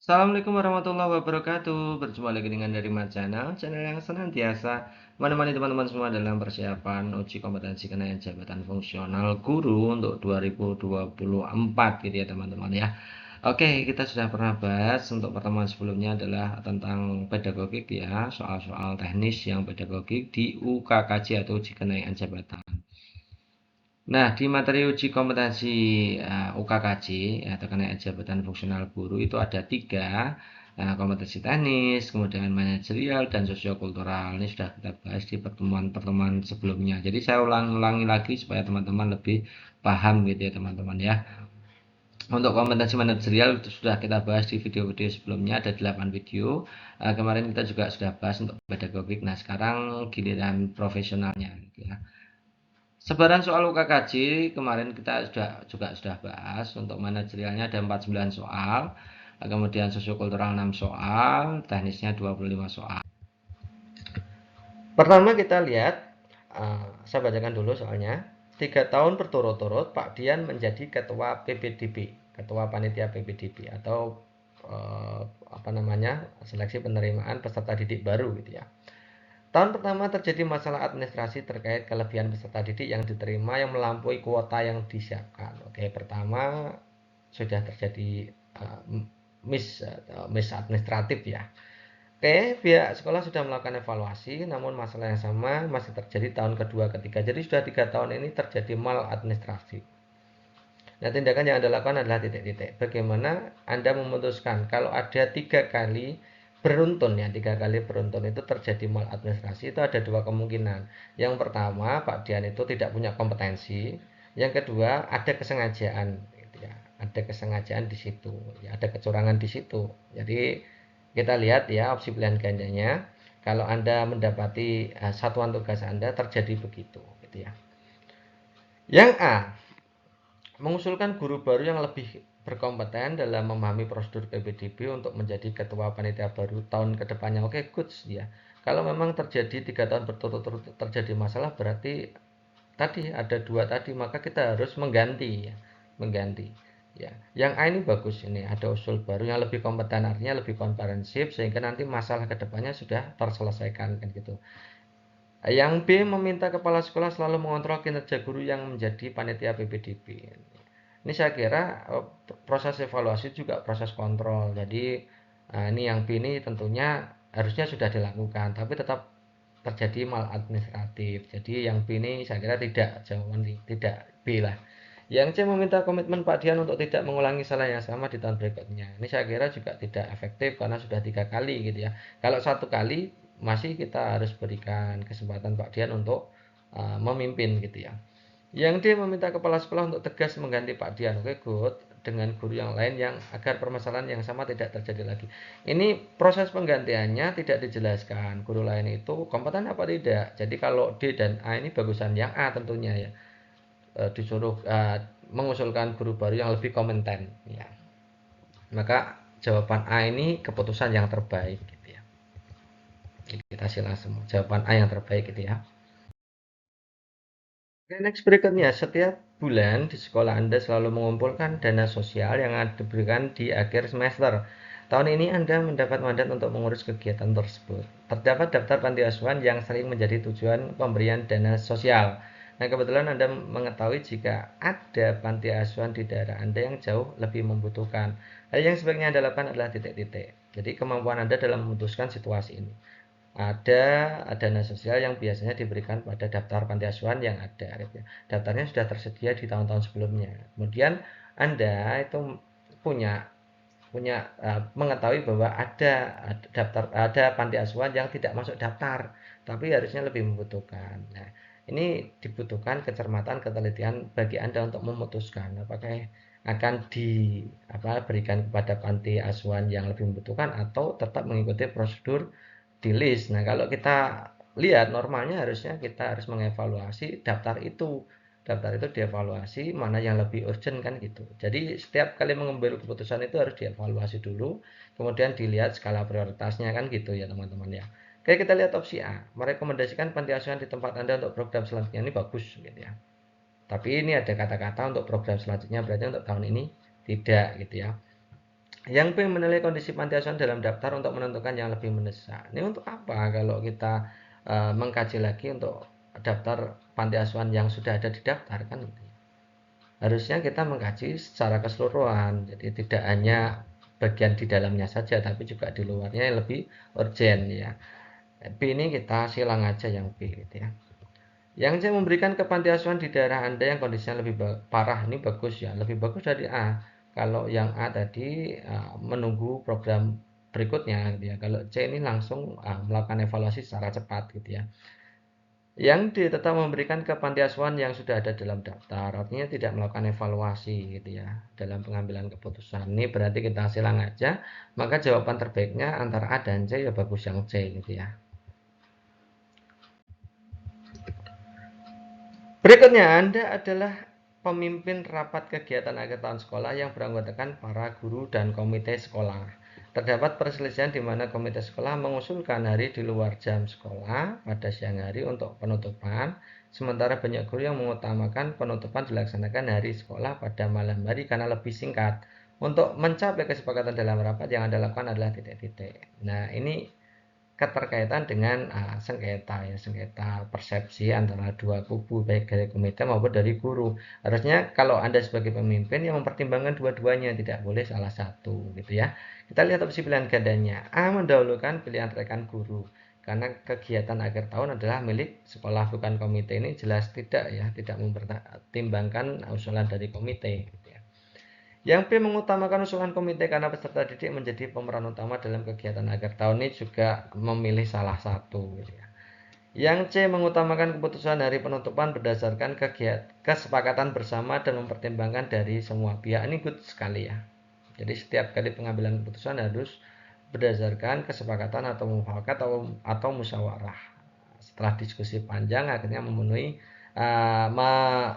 Assalamualaikum warahmatullahi wabarakatuh. Berjumpa lagi dengan dari channel yang senantiasa menemani teman-teman semua dalam persiapan uji kompetensi kenaikan jabatan fungsional guru untuk 2024 gitu ya teman-teman ya. Oke, kita sudah pernah bahas untuk pertemuan sebelumnya adalah tentang pedagogik ya, soal-soal teknis yang pedagogik di UKKJ atau uji kenaikan jabatan. Nah, di materi uji kompetensi UKKJ atau kenaikan jabatan fungsional guru itu ada tiga, kompetensi teknis, kemudian manajerial dan sosiokultural. Ini sudah kita bahas di pertemuan-pertemuan sebelumnya. Jadi saya ulangi lagi supaya teman-teman lebih paham gitu ya teman-teman ya. Untuk kompetensi manajerial itu sudah kita bahas di video-video sebelumnya, ada 8 video. Kemarin kita juga sudah bahas untuk pedagogik. Nah, sekarang giliran profesionalnya gitu ya. Sebaran soal UKKJ kemarin kita juga sudah bahas. Untuk manajerialnya ada 49 soal, kemudian sosiokultural 6 soal, teknisnya 25 soal. Pertama kita lihat, saya bacakan dulu soalnya. 3 tahun berturut-turut Pak Dian menjadi ketua PPDB, ketua panitia PPDB atau apa namanya, seleksi penerimaan peserta didik baru gitu ya. Tahun pertama terjadi masalah administrasi terkait kelebihan peserta didik yang diterima yang melampaui kuota yang disiapkan. Oke, pertama sudah terjadi miss administratif ya. Oke, pihak sekolah sudah melakukan evaluasi, namun masalah yang sama masih terjadi tahun kedua, ketiga. Jadi sudah 3 tahun ini terjadi maladministrasi. Nah, tindakan yang Anda lakukan adalah titik-titik. Bagaimana Anda memutuskan kalau ada 3 kali beruntun ya, 3 kali beruntun itu terjadi maladministrasi, itu ada 2 kemungkinan. Yang pertama, Pak Dian itu tidak punya kompetensi. Yang kedua, ada kesengajaan gitu ya. Ada kesengajaan di situ, ya, ada kecurangan di situ. Jadi kita lihat ya opsi pilihan gandanya. Kalau Anda mendapati satuan tugas Anda terjadi begitu gitu ya. Yang A, mengusulkan guru baru yang lebih berkompeten dalam memahami prosedur PPDB untuk menjadi ketua panitia baru tahun kedepannya. Oke, good ya. Kalau memang terjadi 3 tahun berturut-turut terjadi masalah, berarti tadi ada 2 tadi, maka kita harus mengganti ya, mengganti. Ya, yang A ini bagus, ini ada usul baru yang lebih kompeten, artinya lebih komprehensif sehingga nanti masalah kedepannya sudah terselesaikan kan gitu. Yang B, meminta kepala sekolah selalu mengontrol kinerja guru yang menjadi panitia PPDB. Ini saya kira proses evaluasi juga proses kontrol. Jadi ini yang B ini tentunya harusnya sudah dilakukan, tapi tetap terjadi maladministratif. Jadi yang B ini saya kira tidak, jawaban tidak B lah. Yang C, meminta komitmen Pak Dian untuk tidak mengulangi salah yang sama di tahun berikutnya. Ini saya kira juga tidak efektif karena sudah 3 kali gitu ya. Kalau 1 kali masih kita harus berikan kesempatan Pak Dian untuk memimpin gitu ya. Yang D, meminta kepala sekolah untuk tegas mengganti Pak Dian. Oke, good. Dengan guru yang lain yang agar permasalahan yang sama tidak terjadi lagi. Ini proses penggantiannya tidak dijelaskan. Guru lain itu kompeten apa tidak. Jadi kalau D dan A ini bagusan yang A tentunya ya. Disuruh mengusulkan guru baru yang lebih kompeten ya. Maka jawaban A ini keputusan yang terbaik gitu ya. Kita silang semua. Jawaban A yang terbaik gitu ya. Oke, next berikutnya, setiap bulan di sekolah Anda selalu mengumpulkan dana sosial yang diberikan di akhir semester. Tahun ini Anda mendapat mandat untuk mengurus kegiatan tersebut. Terdapat daftar panti asuhan yang sering menjadi tujuan pemberian dana sosial. Nah, kebetulan Anda mengetahui jika ada panti asuhan di daerah Anda yang jauh lebih membutuhkan. Hal yang sebaiknya Anda lakukan adalah titik-titik. Jadi kemampuan Anda dalam memutuskan situasi ini. Ada dana sosial yang biasanya diberikan pada daftar panti asuhan yang ada gitu ya. Daftarnya sudah tersedia di tahun-tahun sebelumnya. Kemudian Anda itu punya punya mengetahui bahwa ada panti asuhan yang tidak masuk daftar, tapi harusnya lebih membutuhkan. Nah, ini dibutuhkan kecermatan, ketelitian bagi Anda untuk memutuskan apakah akan berikan kepada panti asuhan yang lebih membutuhkan atau tetap mengikuti prosedur di list. Nah, kalau kita lihat normalnya harusnya kita harus mengevaluasi daftar itu. Daftar itu dievaluasi mana yang lebih urgent kan gitu. Jadi setiap kali mengambil keputusan itu harus dievaluasi dulu, kemudian dilihat skala prioritasnya kan gitu ya teman-teman ya. Oke, kita lihat opsi A. Merekomendasikan panti asuhan di tempat Anda untuk program selanjutnya, ini bagus gitu ya. Tapi ini ada kata-kata untuk program selanjutnya, berarti untuk tahun ini tidak gitu ya. Yang B, menilai kondisi panti asuhan dalam daftar untuk menentukan yang lebih mendesak. Ini untuk apa kalau kita mengkaji lagi untuk daftar panti asuhan yang sudah ada di daftar kan? Harusnya kita mengkaji secara keseluruhan, jadi tidak hanya bagian di dalamnya saja, tapi juga di luarnya yang lebih urgent ya. B ini kita silang aja yang B gitu ya. Yang C, memberikan ke panti asuhan di daerah Anda yang kondisinya lebih parah. Ini bagus ya, lebih bagus dari A. Kalau yang A tadi menunggu program berikutnya gitu ya. Kalau C ini langsung melakukan evaluasi secara cepat gitu ya. Yang D, tetap memberikan ke panti asuhan yang sudah ada dalam daftar, artinya tidak melakukan evaluasi gitu ya dalam pengambilan keputusan. Ini berarti kita silang aja, maka jawaban terbaiknya antara A dan C ya bagus yang C gitu ya. Berikutnya, Anda adalah pemimpin rapat kegiatan akhir tahun sekolah yang beranggotakan para guru dan komite sekolah. Terdapat perselisihan di mana komite sekolah mengusulkan hari di luar jam sekolah pada siang hari untuk penutupan, sementara banyak guru yang mengutamakan penutupan dilaksanakan hari sekolah pada malam hari karena lebih singkat. Untuk mencapai kesepakatan dalam rapat yang Anda lakukan adalah titik-titik. Nah, ini keterkaitan dengan sengketa persepsi antara dua kubu baik dari komite maupun dari guru. Harusnya kalau Anda sebagai pemimpin yang mempertimbangkan dua-duanya, tidak boleh salah satu gitu ya. Kita lihat opsi pilihan gandanya. A, mendahulukan pilihan rekan guru karena kegiatan akhir tahun adalah milik sekolah bukan komite. Ini jelas tidak ya, tidak mempertimbangkan usulan dari komite gitu ya. Yang B, mengutamakan usulan komite karena peserta didik menjadi pemeran utama dalam kegiatan akhir tahun. Ini juga memilih salah satu gitu ya. Yang C, mengutamakan keputusan hari penutupan berdasarkan kesepakatan bersama dan mempertimbangkan dari semua pihak. Ini good sekali ya. Jadi setiap kali pengambilan keputusan harus berdasarkan kesepakatan atau mufakat atau musyawarah. Setelah diskusi panjang akhirnya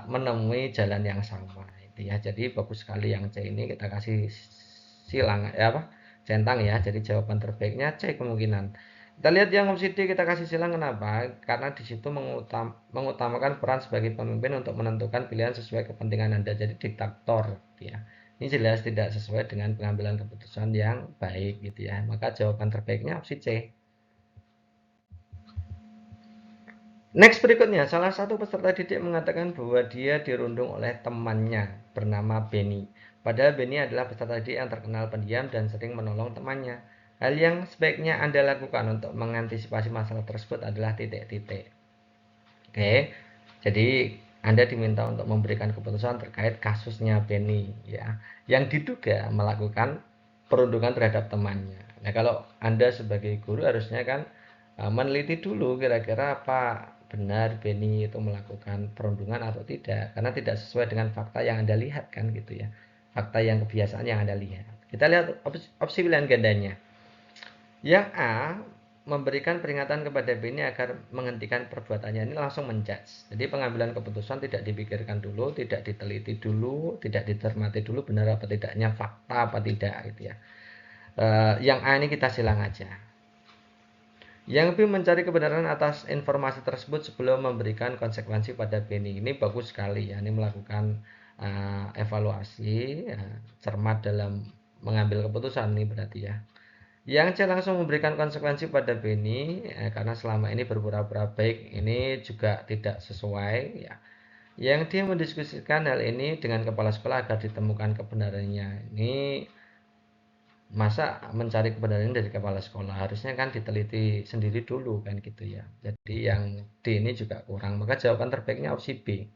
menemui jalan yang sama itu ya. Jadi bagus sekali yang C ini, kita kasih silang ya apa? Centang ya. Jadi jawaban terbaiknya C kemungkinan. Kita lihat yang opsi D, kita kasih silang. Kenapa? Karena di situ mengutamakan peran sebagai pemimpin untuk menentukan pilihan sesuai kepentingan Anda. Jadi diktator ya. Ini jelas tidak sesuai dengan pengambilan keputusan yang baik gitu ya. Maka jawaban terbaiknya opsi C. Next berikutnya, salah satu peserta didik mengatakan bahwa dia dirundung oleh temannya bernama Benny. Padahal Benny adalah peserta didik yang terkenal pendiam dan sering menolong temannya. Hal yang sebaiknya Anda lakukan untuk mengantisipasi masalah tersebut adalah titik-titik. Oke, jadi Anda diminta untuk memberikan keputusan terkait kasusnya Benny ya, yang diduga melakukan perundungan terhadap temannya. Nah, kalau Anda sebagai guru harusnya kan meneliti dulu kira-kira apa benar Benny itu melakukan perundungan atau tidak, karena tidak sesuai dengan fakta yang Anda lihat kan gitu ya, fakta yang kebiasaan yang Anda lihat. Kita lihat opsi pilihan gandanya. Yang A, memberikan peringatan kepada Benny agar menghentikan perbuatannya. Ini langsung menjudge. Jadi pengambilan keputusan tidak dipikirkan dulu, tidak diteliti dulu, tidak dicermati dulu benar apa tidaknya, fakta apa tidak gitu ya. Yang A ini kita silang aja. Yang B, mencari kebenaran atas informasi tersebut sebelum memberikan konsekuensi pada Benny. Ini bagus sekali ya. Ini melakukan evaluasi cermat dalam mengambil keputusan ini berarti ya. Yang C, langsung memberikan konsekuensi pada Benny karena selama ini berpura-pura baik, ini juga tidak sesuai ya. Yang D, mendiskusikan hal ini dengan kepala sekolah agar ditemukan kebenarannya. Ini masa mencari kebenaran dari kepala sekolah, harusnya kan diteliti sendiri dulu kan gitu ya. Jadi yang D ini juga kurang, maka jawaban terbaiknya opsi B.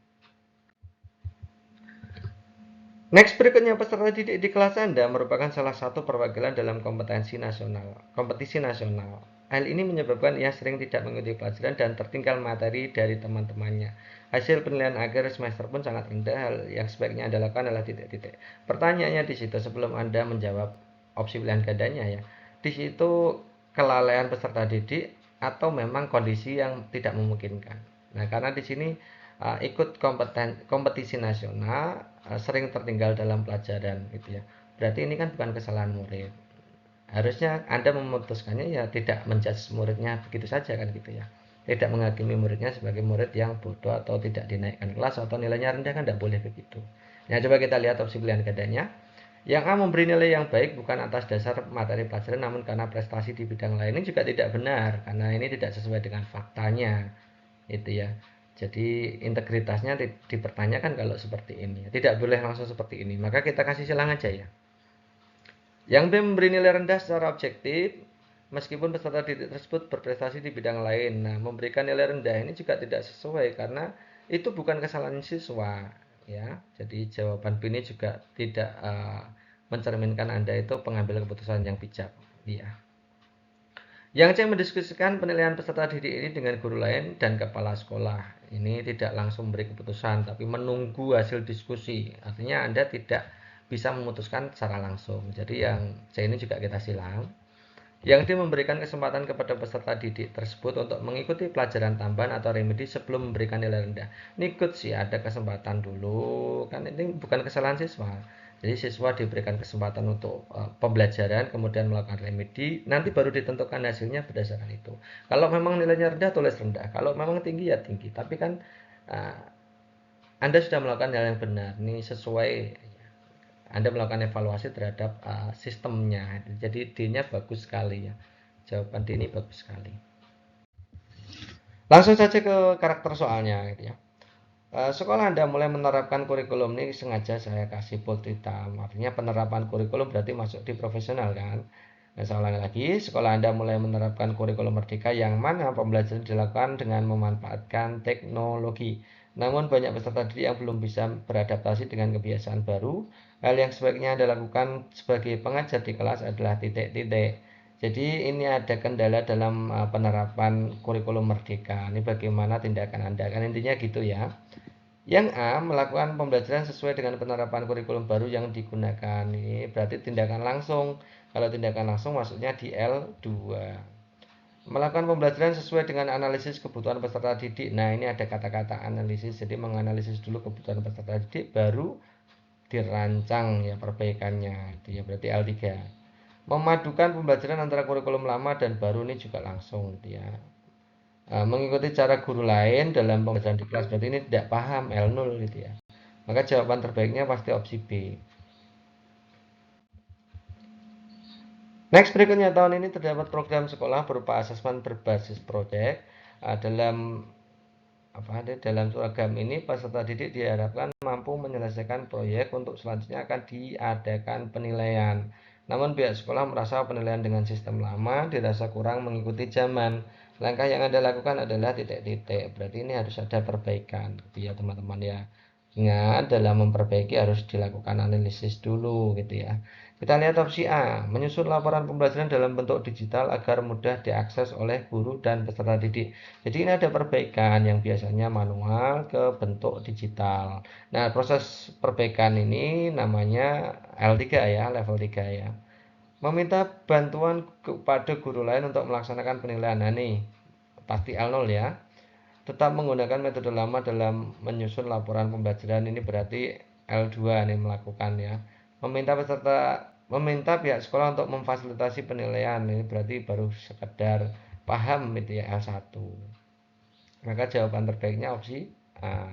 Next berikutnya, peserta didik di kelas Anda merupakan salah satu perwakilan dalam kompetisi nasional. Hal ini menyebabkan ia sering tidak mengikuti pelajaran dan tertinggal materi dari teman-temannya. Hasil penilaian akhir semester pun sangat rendah. Hal yang sebaiknya Anda lakukan adalah titik-titik. Pertanyaannya di situ sebelum Anda menjawab opsi pilihan gandanya ya. Di situ kelalaian peserta didik atau memang kondisi yang tidak memungkinkan. Nah, karena di sini ikut kompetisi nasional, sering tertinggal dalam pelajaran gitu ya. Berarti ini kan bukan kesalahan murid. Harusnya Anda memutuskannya ya tidak menjudge muridnya begitu saja kan gitu ya. Tidak menghakimi muridnya sebagai murid yang bodoh atau tidak dinaikkan kelas atau nilainya rendah, kan tidak boleh begitu. Nah, coba kita lihat opsi pilihan gandanya. Yang A memberi nilai yang baik bukan atas dasar materi pelajaran namun karena prestasi di bidang lain, ini juga tidak benar karena ini tidak sesuai dengan faktanya itu ya. Jadi integritasnya dipertanyakan kalau seperti ini. Tidak boleh langsung seperti ini. Maka kita kasih silang aja ya. Yang B memberi nilai rendah secara objektif meskipun peserta didik tersebut berprestasi di bidang lain. Nah, memberikan nilai rendah ini juga tidak sesuai karena itu bukan kesalahan siswa ya. Jadi jawaban B ini juga tidak mencerminkan Anda itu pengambil keputusan yang bijak. Ya. Yang C mendiskusikan penilaian peserta didik ini dengan guru lain dan kepala sekolah. Ini tidak langsung memberi keputusan, tapi menunggu hasil diskusi. Artinya Anda tidak bisa memutuskan secara langsung. Jadi yang C ini juga kita silang. Yang D memberikan kesempatan kepada peserta didik tersebut untuk mengikuti pelajaran tambahan atau remedi sebelum memberikan nilai rendah. Ini good sih, ada kesempatan dulu. Kan ini bukan kesalahan siswa. Jadi siswa diberikan kesempatan untuk pembelajaran, kemudian melakukan remedi, nanti baru ditentukan hasilnya berdasarkan itu. Kalau memang nilainya rendah, tulis rendah. Kalau memang tinggi, ya tinggi. Tapi kan Anda sudah melakukan hal yang benar. Ini sesuai Anda melakukan evaluasi terhadap sistemnya. Jadi D-nya bagus sekali ya. Jawaban D ini bagus sekali. Langsung saja ke karakter soalnya gitu ya. Sekolah Anda mulai menerapkan kurikulum ini sengaja saya kasih bold hitam. Artinya penerapan kurikulum berarti masuk di profesional kan. Nah, saya ulangi lagi, sekolah Anda mulai menerapkan kurikulum merdeka yang mana pembelajaran dilakukan dengan memanfaatkan teknologi. Namun banyak peserta didik yang belum bisa beradaptasi dengan kebiasaan baru. Hal yang sebaiknya Anda lakukan sebagai pengajar di kelas adalah titik-titik. Jadi ini ada kendala dalam penerapan kurikulum merdeka. Ini bagaimana tindakan Anda? Kan intinya gitu ya. Yang A melakukan pembelajaran sesuai dengan penerapan kurikulum baru yang digunakan. Ini berarti tindakan langsung. Kalau tindakan langsung maksudnya di L2. Melakukan pembelajaran sesuai dengan analisis kebutuhan peserta didik. Nah, ini ada kata-kata analisis. Jadi menganalisis dulu kebutuhan peserta didik baru dirancang ya perbaikannya. Itu ya berarti L3. Memadukan pembelajaran antara kurikulum lama dan baru ini juga langsung gitu ya. Mengikuti cara guru lain dalam pembelajaran di kelas berarti ini tidak paham L0 gitu ya. Maka jawaban terbaiknya pasti opsi B. Next berikutnya tahun ini terdapat program sekolah berupa asesmen berbasis proyek. Dalam seragam ini peserta didik diharapkan mampu menyelesaikan proyek untuk selanjutnya akan diadakan penilaian. Namun pihak sekolah merasa penilaian dengan sistem lama dirasa kurang mengikuti zaman. Langkah yang Anda lakukan adalah titik-titik. Berarti ini harus ada perbaikan gitu ya teman-teman ya. Ingat dalam memperbaiki harus dilakukan analisis dulu gitu ya. Kita lihat opsi A, menyusun laporan pembelajaran dalam bentuk digital agar mudah diakses oleh guru dan peserta didik. Jadi ini ada perbaikan yang biasanya manual ke bentuk digital. Nah, proses perbaikan ini namanya L3 ya, level 3 ya. Meminta bantuan kepada guru lain untuk melaksanakan penilaian. Nah, nih pasti L0 ya. Tetap menggunakan metode lama dalam menyusun laporan pembelajaran ini berarti L2 nih melakukan ya. Meminta pihak sekolah untuk memfasilitasi penilaian ini berarti baru sekedar paham itu ya L1. Maka jawaban terbaiknya opsi A.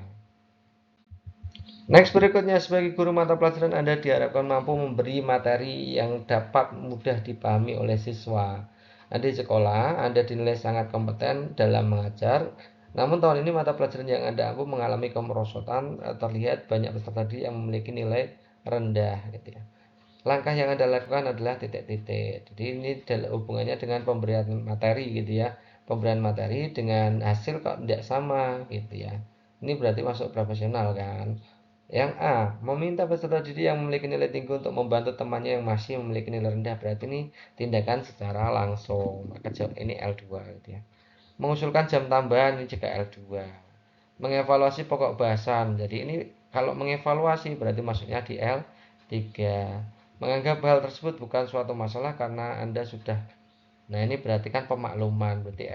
Next berikutnya, sebagai guru mata pelajaran Anda diharapkan mampu memberi materi yang dapat mudah dipahami oleh siswa. Di sekolah, Anda dinilai sangat kompeten dalam mengajar. Namun tahun ini mata pelajaran yang Anda ampu mengalami kemerosotan, terlihat banyak peserta didik yang memiliki nilai rendah gitu ya. Langkah yang Anda lakukan adalah titik-titik. Jadi ini hubungannya dengan pemberian materi gitu ya. Pemberian materi dengan hasil kok tidak sama gitu ya. Ini berarti masuk profesional kan. Yang A, meminta peserta didik yang memiliki nilai tinggi untuk membantu temannya yang masih memiliki nilai rendah. Berarti ini tindakan secara langsung. Maka jawab ini L2 gitu ya. Mengusulkan jam tambahan ini juga L2. Mengevaluasi pokok bahasan. Jadi ini kalau mengevaluasi berarti maksudnya di L3. Menganggap hal tersebut bukan suatu masalah karena Anda sudah. Nah, ini berarti kan pemakluman. Berarti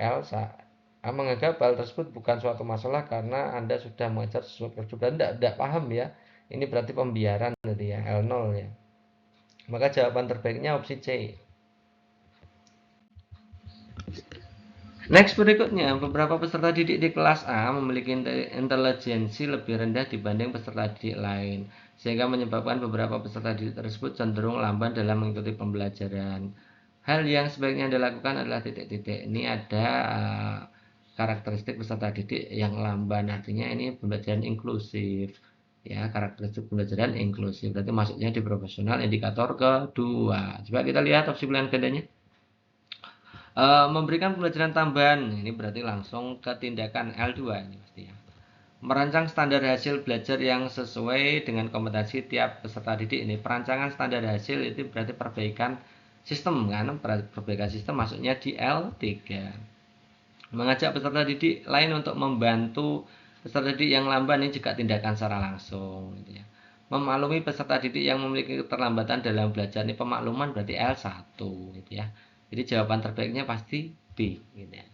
menganggap hal tersebut bukan suatu masalah karena Anda sudah mengajar sesuai prosedur. Tidak paham ya. Ini berarti pembiaran tadi ya, L0 ya. Maka jawaban terbaiknya opsi C. Next berikutnya, beberapa peserta didik di kelas A memiliki intelijensi lebih rendah dibanding peserta didik lain. sehingga menyebabkan beberapa peserta didik tersebut cenderung lamban dalam mengikuti pembelajaran. Hal yang sebaiknya dilakukan adalah titik-titik. Ini ada karakteristik peserta didik yang lamban, artinya ini pembelajaran inklusif. Ya, karakteristik pembelajaran inklusif. Berarti masuknya di profesional indikator kedua. Coba kita lihat opsi pilihan gandanya. Memberikan pembelajaran tambahan, ini berarti langsung ke tindakan L2 ini pasti ya. Merancang standar hasil belajar yang sesuai dengan kompetensi tiap peserta didik. Ini perancangan standar hasil itu berarti perbaikan sistem kan, perbaikan sistem masuknya di L3. Mengajak peserta didik lain untuk membantu peserta didik yang lamban, ini juga tindakan secara langsung gitu ya. Memaklumi peserta didik yang memiliki keterlambatan dalam belajar, ini pemakluman berarti L1 gitu ya. Jadi jawaban terbaiknya pasti B gitu ya.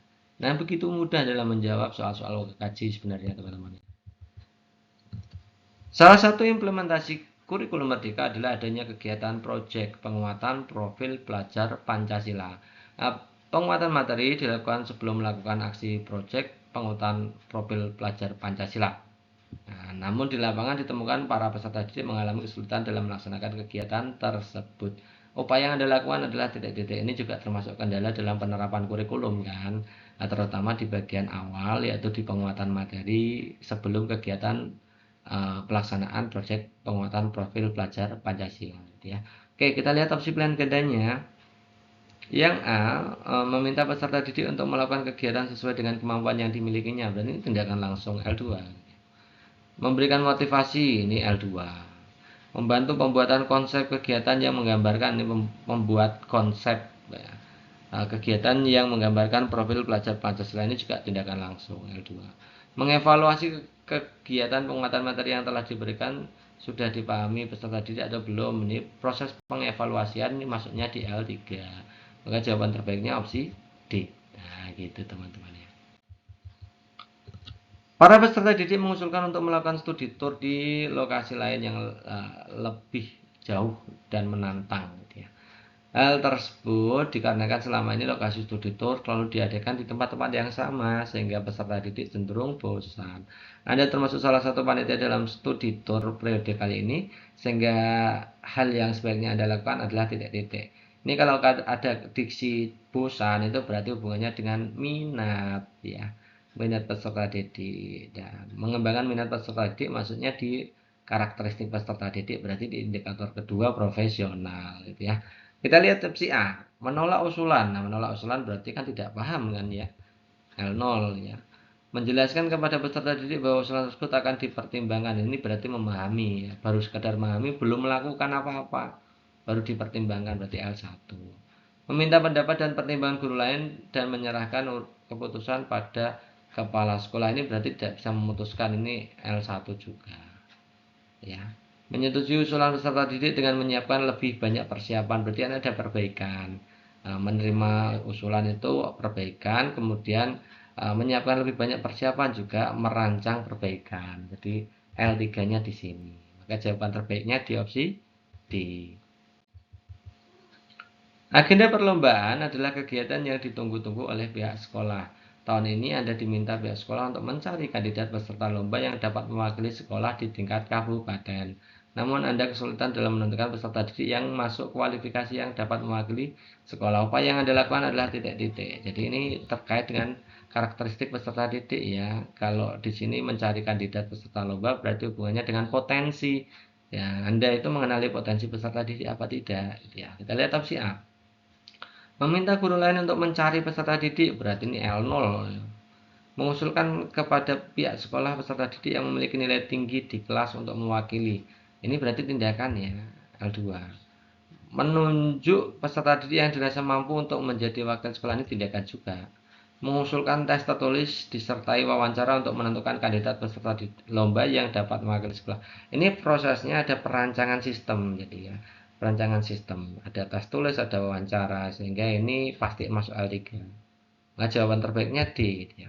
Nah, begitu mudah dalam menjawab soal-soal UKKJ sebenarnya teman-teman. Salah satu implementasi kurikulum Merdeka adalah adanya kegiatan proyek penguatan profil pelajar Pancasila. Nah, penguatan materi dilakukan sebelum melakukan aksi proyek penguatan profil pelajar Pancasila. Nah, namun di lapangan ditemukan para peserta didik mengalami kesulitan dalam melaksanakan kegiatan tersebut. Upaya yang Anda lakukan adalah titik-titik. Ini juga termasuk kendala dalam penerapan kurikulum kan. Nah, terutama di bagian awal yaitu di penguatan materi sebelum kegiatan pelaksanaan proyek penguatan profil pelajar Pancasila gitu ya. Oke, kita lihat opsi pilihan gandanya. Yang A, meminta peserta didik untuk melakukan kegiatan sesuai dengan kemampuan yang dimilikinya. Berarti ini tindakan langsung L2. Memberikan motivasi, ini L2. Membantu pembuatan konsep kegiatan yang menggambarkan, ini membuat konsep ya. Kegiatan yang menggambarkan profil pelajar Pancasila, ini juga tindakan langsung L2. Mengevaluasi kegiatan penguatan materi yang telah diberikan sudah dipahami peserta didik atau belum. Ini proses pengevaluasian, ini masuknya di L3. Maka jawaban terbaiknya opsi D. Nah, gitu teman-teman ya. Para peserta didik mengusulkan untuk melakukan studi tour di lokasi lain yang lebih jauh dan menantang. Gitu ya. Hal tersebut dikarenakan selama ini lokasi studi tour selalu diadakan di tempat-tempat yang sama sehingga peserta didik cenderung bosan. Anda termasuk salah satu panitia dalam studi tour periode kali ini, sehingga hal yang sebaiknya Anda lakukan adalah titik-titik. Ini kalau ada diksi bosan itu berarti hubungannya dengan minat ya. Minat peserta didik, dan mengembangkan minat peserta didik maksudnya di karakteristik peserta didik berarti di indikator kedua profesional gitu ya. Kita lihat opsi A, menolak usulan. Nah, menolak usulan berarti kan tidak paham kan ya, L0 ya. Menjelaskan kepada peserta didik bahwa usulan tersebut akan dipertimbangkan, ini berarti memahami ya. Baru sekedar memahami belum melakukan apa-apa, baru dipertimbangkan berarti L1. Meminta pendapat dan pertimbangan guru lain dan menyerahkan keputusan pada kepala sekolah, ini berarti tidak bisa memutuskan, ini L1 juga ya. Menyetujui usulan peserta didik dengan menyiapkan lebih banyak persiapan, berarti ada perbaikan. Menerima usulan itu perbaikan, kemudian menyiapkan lebih banyak persiapan juga merancang perbaikan. Jadi L3-nya di sini. Maka jawaban terbaiknya di opsi D. Agenda perlombaan adalah kegiatan yang ditunggu-tunggu oleh pihak sekolah. Tahun ini Anda diminta pihak sekolah untuk mencari kandidat peserta lomba yang dapat mewakili sekolah di tingkat kabupaten. Namun Anda kesulitan dalam menentukan peserta didik yang masuk kualifikasi yang dapat mewakili sekolah. Upaya yang Anda lakukan adalah titik-titik. Jadi ini terkait dengan karakteristik peserta didik ya. Kalau di sini mencari kandidat peserta lomba berarti hubungannya dengan potensi. Ya, Anda itu mengenali potensi peserta didik apa tidak. Ya, kita lihat opsi A. Meminta guru lain untuk mencari peserta didik berarti ini L0. Mengusulkan kepada pihak sekolah peserta didik yang memiliki nilai tinggi di kelas untuk mewakili. Ini berarti tindakan ya, L2. Menunjuk peserta didik yang dirasa mampu untuk menjadi wakil sekolah, ini tindakan juga. Mengusulkan tes tertulis disertai wawancara untuk menentukan kandidat peserta lomba yang dapat mewakili sekolah. Ini prosesnya ada perancangan sistem jadi ya. Perancangan sistem, ada tes tulis, ada wawancara, sehingga ini pasti masuk L3. Nah, jawaban terbaiknya D ya.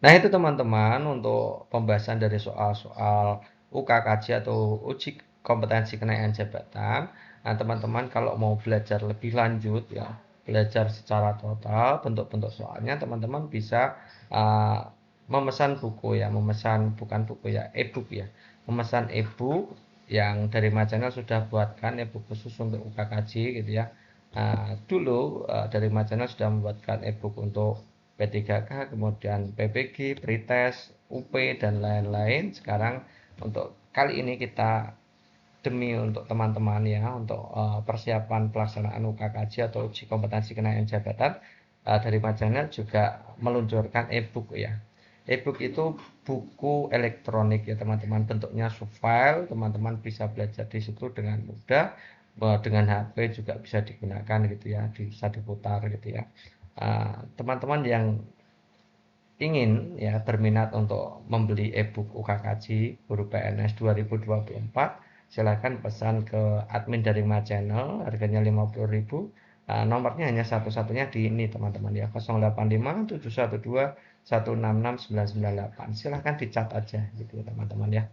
Nah, itu teman-teman untuk pembahasan dari soal-soal UKKJ atau uji kompetensi kenaikan jabatan. Nah, teman-teman kalau mau belajar lebih lanjut ya, belajar secara total bentuk-bentuk soalnya, teman-teman bisa memesan buku ya, memesan bukan buku ya, e-book ya. Memesan e-book yang dari Channel sudah buatkan e-book khusus untuk UKKJ gitu ya. Dulu dari Channel sudah membuatkan e-book untuk P3K, kemudian PPG, Pretest, UP dan lain-lain. Sekarang untuk kali ini kita demi untuk teman-teman ya, untuk persiapan pelaksanaan UKKJ atau uji kompetensi kenaikan jabatan, dari Channel juga meluncurkan e-book ya. E-book itu buku elektronik ya teman-teman, bentuknya subfile, teman-teman bisa belajar di situ dengan mudah, dengan HP juga bisa digunakan gitu ya, bisa diputar gitu ya. Teman-teman yang ingin ya berminat untuk membeli e-book UKKJ Guru PNS 2024, silakan pesan ke admin dari Channel, harganya 50.000. Nomornya hanya satu-satunya di ini teman-teman ya, 085 712 166 998. Silahkan dicat aja gitu ya teman-teman ya.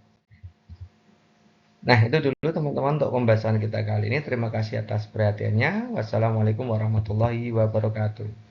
Nah, itu dulu teman-teman untuk pembahasan kita kali ini. Terima kasih atas perhatiannya. Wassalamualaikum warahmatullahi wabarakatuh.